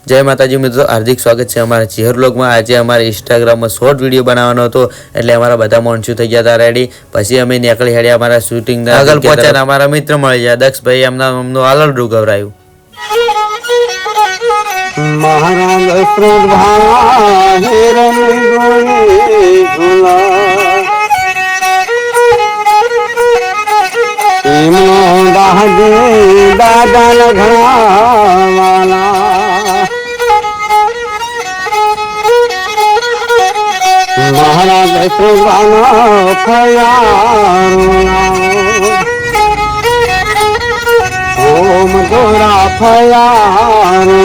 जय माताजी मित्रों, हार्दिक स्वागत है हमारा चेहर व्लॉग में। आज हमारे इंस्टाग्राम में शॉर्ट वीडियो बनावવાનો હતો એટલે અમારા બધા માણસો થઈ ગયા હતા રેડી। પછી અમે નીકળી હેડ્યા અમારા શૂટિંગ ના આગળ પહોંચ્યા। અમારા મિત્ર મળી ગયા દક્ષ ભાઈ, એમનું આલરડું ગવરાયું। महाराज श्रद्धा हिरण गोरी झूला दादा घरवाला महाराज श्रद्धा फयारो ओम गोरा फयारो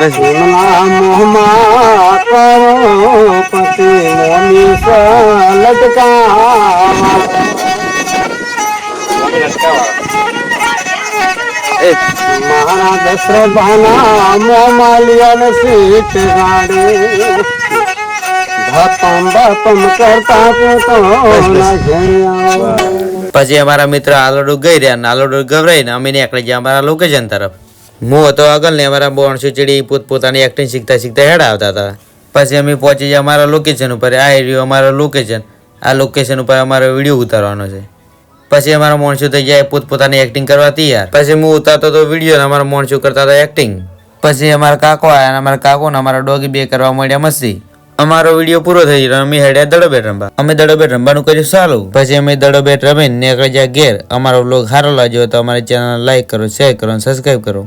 मोहमा करो पति मोनी लटका महाराज श्रद्धाना मोमालियन सीट गाड़ी भतम भतम करता तो પછી અમારા મિત્ર આલરડું ગઈ રહ્યા, આલરડું ગવરાઈને અમે નીકળી ગયા અમારા લોકેશન તરફ। હું હતો આગળ ને અમારા બોણસો ચીડી પોતપોતાની એક્ટિંગ શીખતા શીખતા હેડ આવતા હતા। પછી અમે પહોંચી ગયા અમારા લોકેશન ઉપર। આ રહ્યું અમારો લોકેશન। આ લોકેશન ઉપર અમારો વિડીયો ઉતારવાનો છે। પછી અમારા માણસો થઈ ગયા પોતપોતાની એક્ટિંગ કરવા તૈયાર। પછી હું ઉતારતો તો વિડીયો ને અમારા માણસો કરતા હતા એક્ટિંગ। પછી અમારા કાકો આવ્યા અને અમારા કાકો ને અમારા ડોગી બે કરવા મળ્યા મસ્તી। અમારો વિડીયો પૂરો થઈ ગયો, અમે હેડ્યા દડો બેટ રમવા। અમે દડો બેટ રમવાનું કર્યું ચાલુ। પછી અમે દડો બેટ રમીને નીકળી ગયા ઘેર। અમારો વ્લોગ સારો લાગ્યો તો અમારી ચેનલ લાઈક કરો, શેર કરો અને સબસ્ક્રાઈબ કરો।